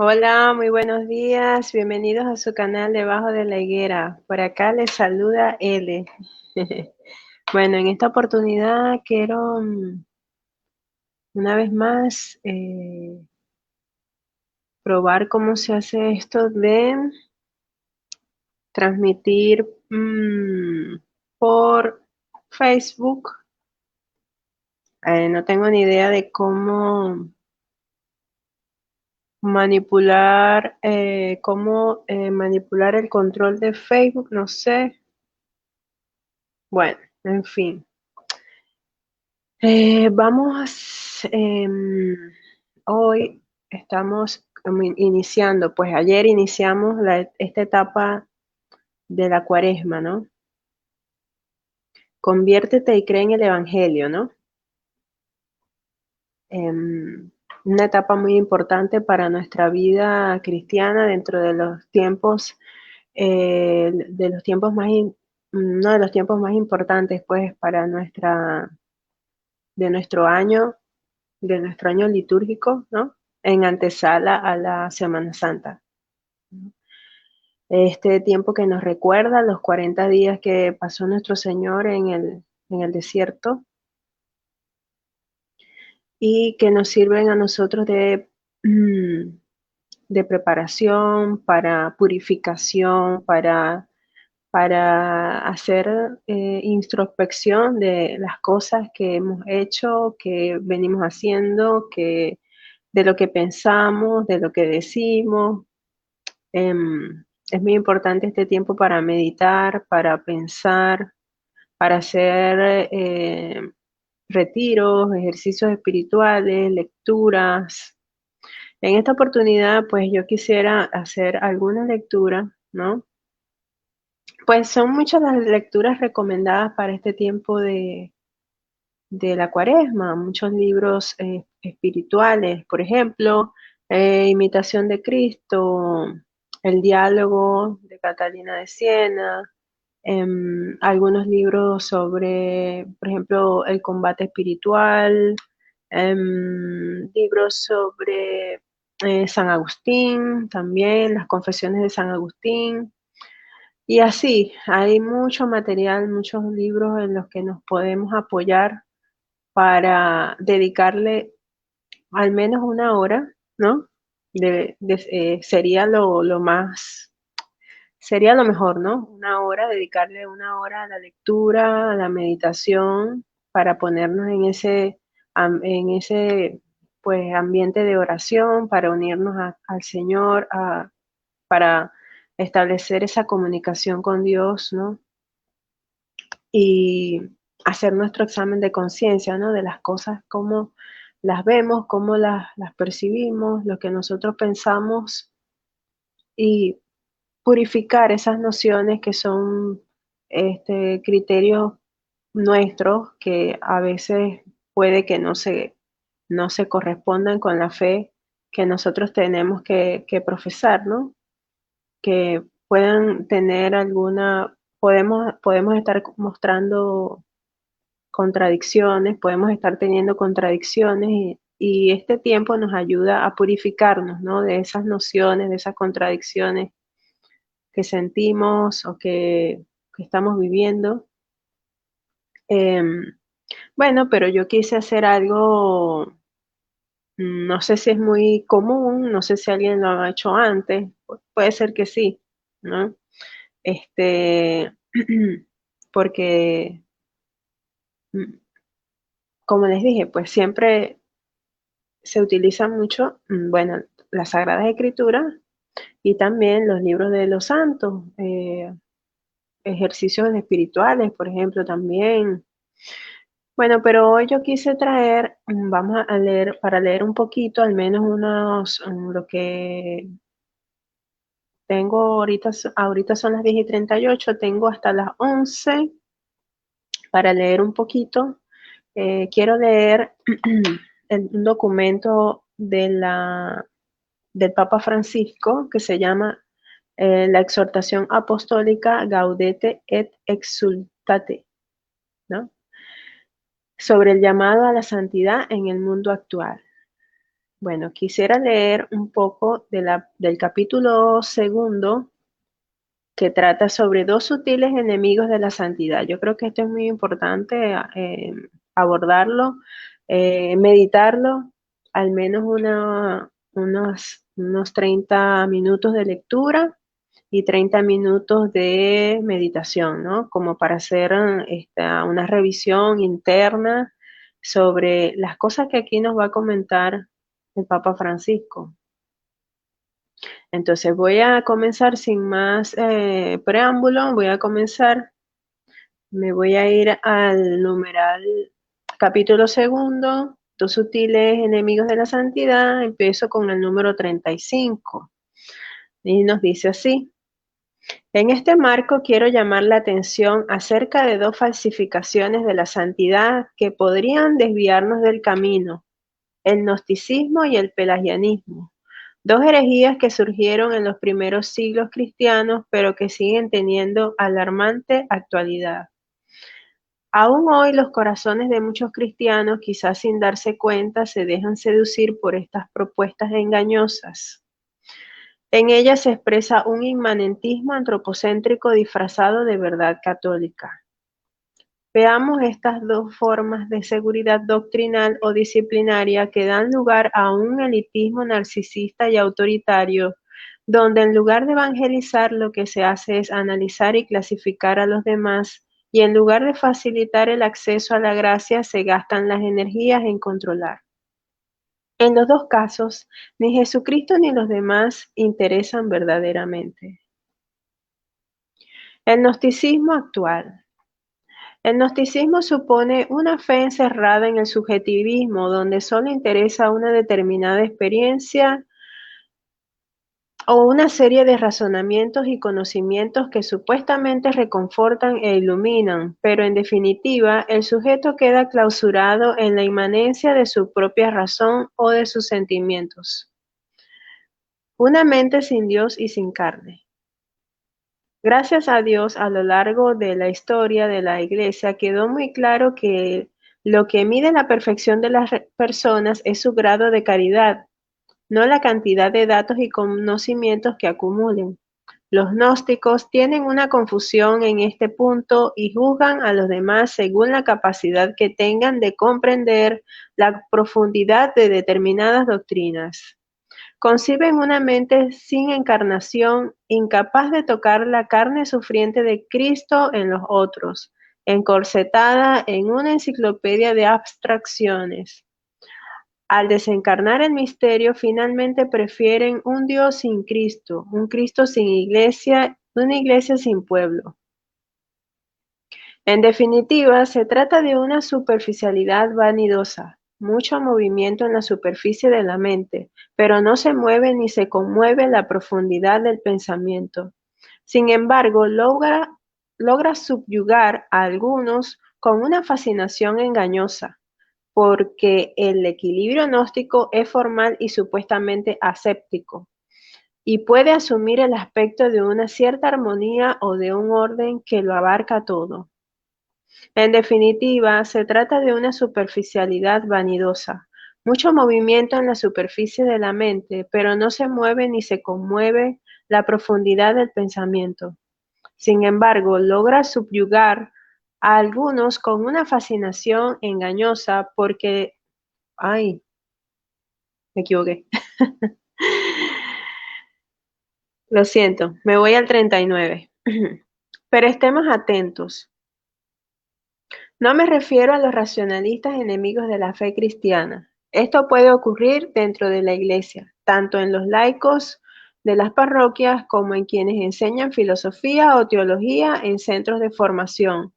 Hola, muy buenos días. Bienvenidos a su canal Debajo de la Higuera. Por acá les saluda L. Bueno, en esta oportunidad quiero una vez más probar cómo se hace esto de transmitir por Facebook. No tengo ni idea de cómo manipular el control de Facebook, no sé. Bueno, en fin. Hoy estamos iniciando, pues ayer iniciamos esta etapa de la cuaresma, ¿no? Conviértete y cree en el Evangelio, ¿no? Una etapa muy importante para nuestra vida cristiana dentro de los tiempos, uno de los tiempos más importantes, pues, de nuestro año, de nuestro año litúrgico, ¿no? En antesala a la Semana Santa. Este tiempo que nos recuerda los 40 días que pasó nuestro Señor en el desierto y que nos sirven a nosotros de preparación, para purificación, para hacer introspección de las cosas que hemos hecho, que venimos haciendo, de lo que pensamos, de lo que decimos. Es muy importante este tiempo para meditar, para pensar, para hacer retiros, ejercicios espirituales, lecturas. En esta oportunidad, pues yo quisiera hacer alguna lectura, ¿no? Pues son muchas las lecturas recomendadas para este tiempo de la cuaresma, muchos libros espirituales, por ejemplo, Imitación de Cristo, El diálogo de Catalina de Siena, algunos libros sobre, por ejemplo, el combate espiritual, libros sobre San Agustín, también las confesiones de San Agustín. Y así, hay mucho material, muchos libros en los que nos podemos apoyar para dedicarle al menos una hora, ¿no? Sería sería lo mejor, ¿no? Una hora, dedicarle una hora a la lectura, a la meditación, para ponernos en ese, pues, ambiente de oración, para unirnos al Señor, para establecer esa comunicación con Dios, ¿no? Y hacer nuestro examen de conciencia, ¿no? De las cosas, cómo las vemos, cómo las percibimos, lo que nosotros pensamos y purificar esas nociones que son criterios nuestros que a veces puede que no se correspondan con la fe que nosotros tenemos que profesar, ¿no? Que puedan tener podemos estar mostrando contradicciones, podemos estar teniendo contradicciones y este tiempo nos ayuda a purificarnos, ¿no? De esas nociones, de esas contradicciones que sentimos que estamos viviendo. Em, bueno, pero yo quise hacer algo, no sé si es muy común, no sé si alguien lo ha hecho antes, puede ser que sí, ¿no? Este, porque, mm, como les dije, pues siempre se utiliza mucho, bueno, las Sagradas Escrituras y también los libros de los santos, ejercicios espirituales, por ejemplo, también. Bueno, pero hoy yo quise traer, vamos a leer, para leer un poquito, al menos lo que tengo ahorita, ahorita son las 10:38, tengo hasta las 11 para leer un poquito. Quiero leer un documento del Papa Francisco que se llama la exhortación apostólica Gaudete et Exsultate, ¿no? Sobre el llamado a la santidad en el mundo actual. Bueno, quisiera leer un poco del capítulo segundo, que trata sobre dos sutiles enemigos de la santidad. Yo creo que esto es muy importante abordarlo, meditarlo, al menos unos 30 minutos de lectura y 30 minutos de meditación, ¿no? Como para hacer una revisión interna sobre las cosas que aquí nos va a comentar el Papa Francisco. Entonces voy a comenzar sin más preámbulo, me voy a ir al numeral capítulo segundo, dos sutiles enemigos de la santidad, empiezo con el número 35 y nos dice así: en este marco quiero llamar la atención acerca de dos falsificaciones de la santidad que podrían desviarnos del camino: el gnosticismo y el pelagianismo. Dos herejías que surgieron en los primeros siglos cristianos, pero que siguen teniendo alarmante actualidad. Aún hoy los corazones de muchos cristianos, quizás sin darse cuenta, se dejan seducir por estas propuestas engañosas. En ellas se expresa un inmanentismo antropocéntrico disfrazado de verdad católica. Veamos estas dos formas de seguridad doctrinal o disciplinaria que dan lugar a un elitismo narcisista y autoritario, donde en lugar de evangelizar lo que se hace es analizar y clasificar a los demás, y en lugar de facilitar el acceso a la gracia se gastan las energías en controlar. En los dos casos, ni Jesucristo ni los demás interesan verdaderamente. El gnosticismo actual. El gnosticismo supone una fe encerrada en el subjetivismo, donde solo interesa una determinada experiencia o una serie de razonamientos y conocimientos que supuestamente reconfortan e iluminan, pero en definitiva el sujeto queda clausurado en la inmanencia de su propia razón o de sus sentimientos. Una mente sin Dios y sin carne. Gracias a Dios, a lo largo de la historia de la Iglesia quedó muy claro que lo que mide la perfección de las personas es su grado de caridad, no la cantidad de datos y conocimientos que acumulen. Los gnósticos tienen una confusión en este punto y juzgan a los demás según la capacidad que tengan de comprender la profundidad de determinadas doctrinas. Conciben una mente sin encarnación, incapaz de tocar la carne sufriente de Cristo en los otros, encorsetada en una enciclopedia de abstracciones. Al desencarnar el misterio, finalmente prefieren un Dios sin Cristo, un Cristo sin iglesia, una iglesia sin pueblo. En definitiva, se trata de una superficialidad vanidosa, mucho movimiento en la superficie de la mente, pero no se mueve ni se conmueve la profundidad del pensamiento. Sin embargo, logra subyugar a algunos con una fascinación engañosa, porque el equilibrio gnóstico es formal y supuestamente aséptico, y puede asumir el aspecto de una cierta armonía o de un orden que lo abarca todo. En definitiva, se trata de una superficialidad vanidosa, mucho movimiento en la superficie de la mente, pero no se mueve ni se conmueve la profundidad del pensamiento. Sin embargo, logra subyugar a algunos con una fascinación engañosa porque, ay, me equivoqué. Lo siento, me voy al 39. Pero estemos atentos. No me refiero a los racionalistas enemigos de la fe cristiana. Esto puede ocurrir dentro de la Iglesia, tanto en los laicos de las parroquias como en quienes enseñan filosofía o teología en centros de formación,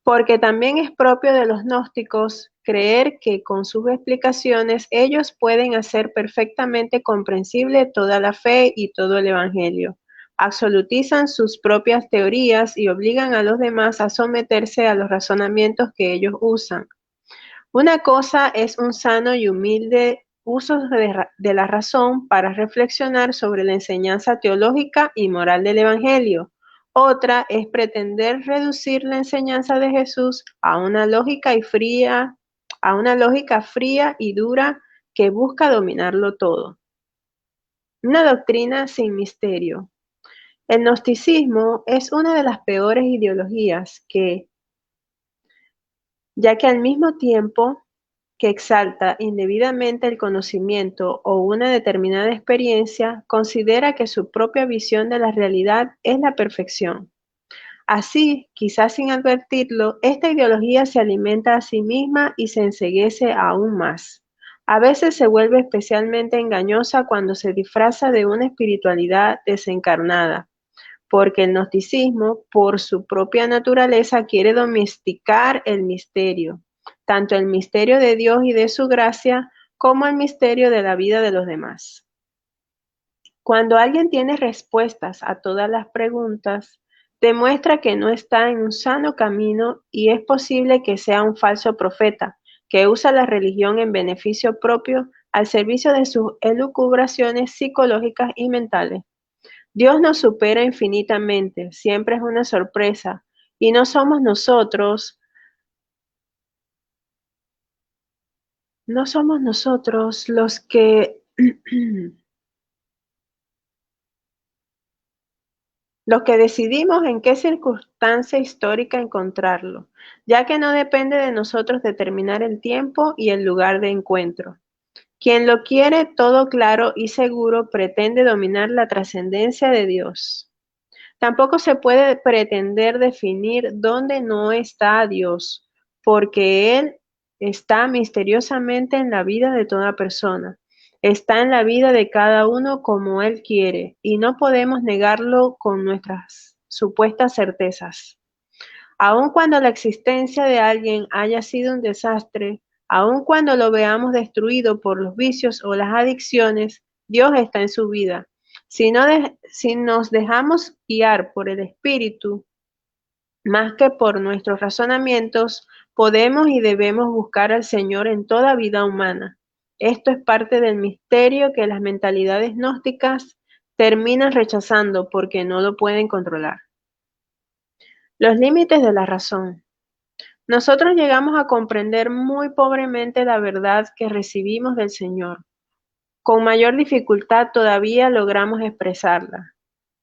porque también es propio de los gnósticos creer que con sus explicaciones ellos pueden hacer perfectamente comprensible toda la fe y todo el Evangelio. Absolutizan sus propias teorías y obligan a los demás a someterse a los razonamientos que ellos usan. Una cosa es un sano y humilde uso de la razón para reflexionar sobre la enseñanza teológica y moral del Evangelio. Otra es pretender reducir la enseñanza de Jesús a una lógica fría y dura que busca dominarlo todo. Una doctrina sin misterio. El gnosticismo es una de las peores ideologías ya que al mismo tiempo que exalta indebidamente el conocimiento o una determinada experiencia, considera que su propia visión de la realidad es la perfección. Así, quizás sin advertirlo, esta ideología se alimenta a sí misma y se enceguece aún más. A veces se vuelve especialmente engañosa cuando se disfraza de una espiritualidad desencarnada, porque el gnosticismo, por su propia naturaleza, quiere domesticar el misterio, tanto el misterio de Dios y de su gracia, como el misterio de la vida de los demás. Cuando alguien tiene respuestas a todas las preguntas, demuestra que no está en un sano camino y es posible que sea un falso profeta, que usa la religión en beneficio propio al servicio de sus elucubraciones psicológicas y mentales. Dios nos supera infinitamente, siempre es una sorpresa, y no somos nosotros los que los que decidimos en qué circunstancia histórica encontrarlo, ya que no depende de nosotros determinar el tiempo y el lugar de encuentro. Quien lo quiere todo claro y seguro pretende dominar la trascendencia de Dios. Tampoco se puede pretender definir dónde no está Dios, porque Él está misteriosamente en la vida de toda persona. Está en la vida de cada uno como Él quiere, y no podemos negarlo con nuestras supuestas certezas. Aun cuando la existencia de alguien haya sido un desastre, aun cuando lo veamos destruido por los vicios o las adicciones, Dios está en su vida. Si nos dejamos guiar por el Espíritu, más que por nuestros razonamientos, podemos y debemos buscar al Señor en toda vida humana. Esto es parte del misterio que las mentalidades gnósticas terminan rechazando porque no lo pueden controlar. Los límites de la razón. Nosotros llegamos a comprender muy pobremente la verdad que recibimos del Señor. Con mayor dificultad todavía logramos expresarla.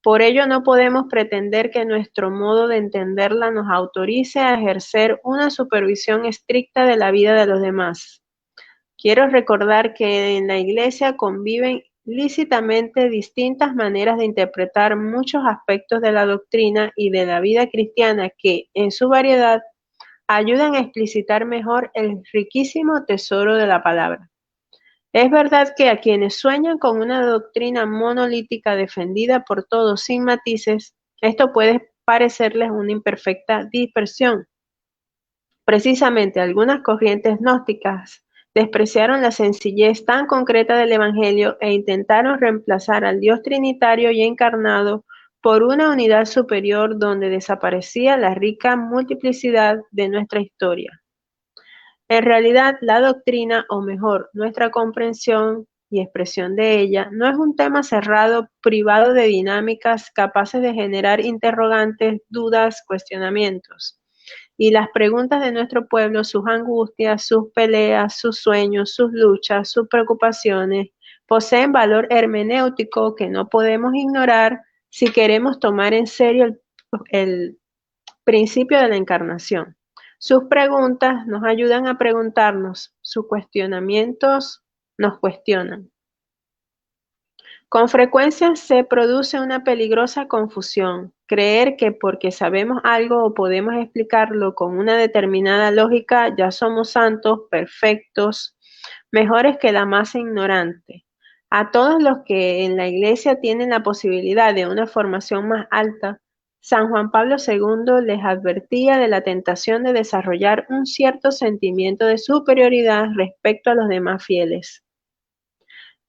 Por ello no podemos pretender que nuestro modo de entenderla nos autorice a ejercer una supervisión estricta de la vida de los demás. Quiero recordar que en la Iglesia conviven lícitamente distintas maneras de interpretar muchos aspectos de la doctrina y de la vida cristiana que, en su variedad, ayudan a explicitar mejor el riquísimo tesoro de la palabra. Es verdad que a quienes sueñan con una doctrina monolítica defendida por todos sin matices, esto puede parecerles una imperfecta dispersión. Precisamente algunas corrientes gnósticas despreciaron la sencillez tan concreta del Evangelio e intentaron reemplazar al Dios trinitario y encarnado por una unidad superior donde desaparecía la rica multiplicidad de nuestra historia. En realidad, la doctrina, o mejor, nuestra comprensión y expresión de ella, no es un tema cerrado, privado de dinámicas capaces de generar interrogantes, dudas, cuestionamientos. Y las preguntas de nuestro pueblo, sus angustias, sus peleas, sus sueños, sus luchas, sus preocupaciones, poseen valor hermenéutico que no podemos ignorar si queremos tomar en serio el principio de la encarnación. Sus preguntas nos ayudan a preguntarnos, sus cuestionamientos nos cuestionan. Con frecuencia se produce una peligrosa confusión, creer que porque sabemos algo o podemos explicarlo con una determinada lógica ya somos santos, perfectos, mejores que la masa ignorante. A todos los que en la Iglesia tienen la posibilidad de una formación más alta, San Juan Pablo II les advertía de la tentación de desarrollar un cierto sentimiento de superioridad respecto a los demás fieles.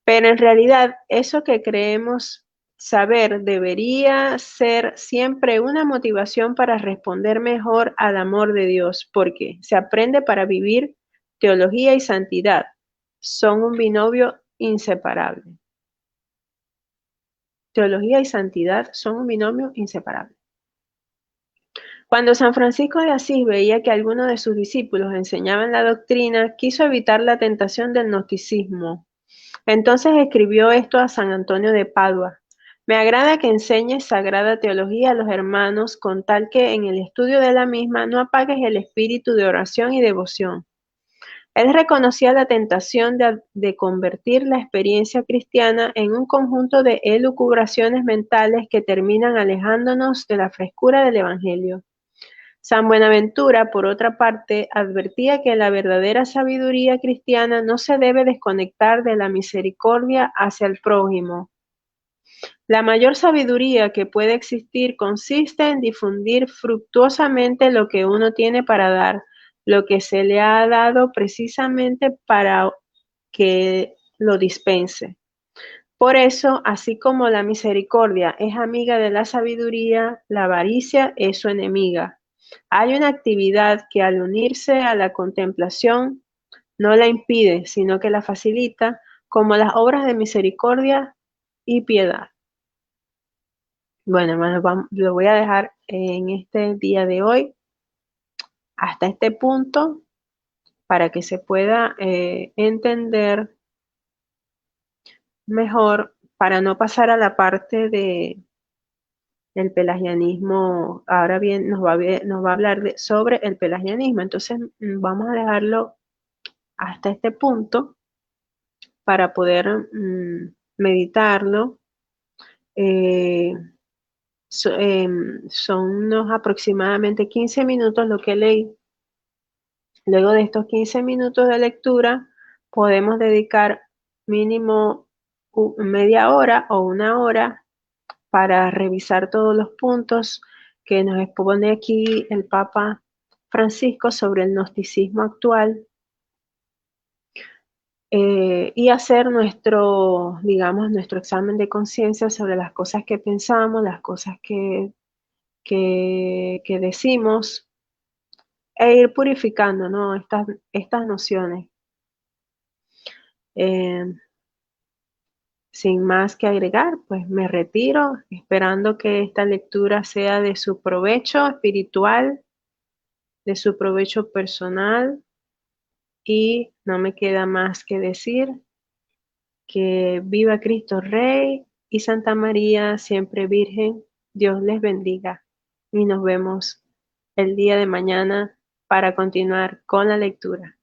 Pero en realidad, eso que creemos saber debería ser siempre una motivación para responder mejor al amor de Dios, porque se aprende para vivir. Teología y santidad son un binomio inseparable. Teología y santidad son un binomio inseparable. Cuando San Francisco de Asís veía que algunos de sus discípulos enseñaban la doctrina, quiso evitar la tentación del gnosticismo. Entonces escribió esto a San Antonio de Padua: me agrada que enseñes sagrada teología a los hermanos, con tal que en el estudio de la misma no apagues el espíritu de oración y devoción. Él reconocía la tentación de convertir la experiencia cristiana en un conjunto de elucubraciones mentales que terminan alejándonos de la frescura del Evangelio. San Buenaventura, por otra parte, advertía que la verdadera sabiduría cristiana no se debe desconectar de la misericordia hacia el prójimo. La mayor sabiduría que puede existir consiste en difundir fructuosamente lo que uno tiene para dar, lo que se le ha dado precisamente para que lo dispense. Por eso, así como la misericordia es amiga de la sabiduría, la avaricia es su enemiga. Hay una actividad que, al unirse a la contemplación, no la impide, sino que la facilita, como las obras de misericordia y piedad. Bueno, hermanos, lo voy a dejar en este día de hoy hasta este punto para que se pueda entender mejor, para no pasar a la parte del pelagianismo. Ahora bien, nos va a hablar sobre el pelagianismo. Entonces, vamos a dejarlo hasta este punto para poder meditarlo. Eh, son unos aproximadamente 15 minutos lo que leí. Luego de estos 15 minutos de lectura, podemos dedicar mínimo media hora o una hora para revisar todos los puntos que nos expone aquí el Papa Francisco sobre el gnosticismo actual, y hacer nuestro, digamos, nuestro examen de conciencia sobre las cosas que pensamos, las cosas que decimos, e ir purificando, ¿no? Estas nociones. Eh, Sin más que agregar, pues me retiro, esperando que esta lectura sea de su provecho espiritual, de su provecho personal, y no me queda más que decir que viva Cristo Rey y Santa María, siempre Virgen. Dios les bendiga y nos vemos el día de mañana para continuar con la lectura.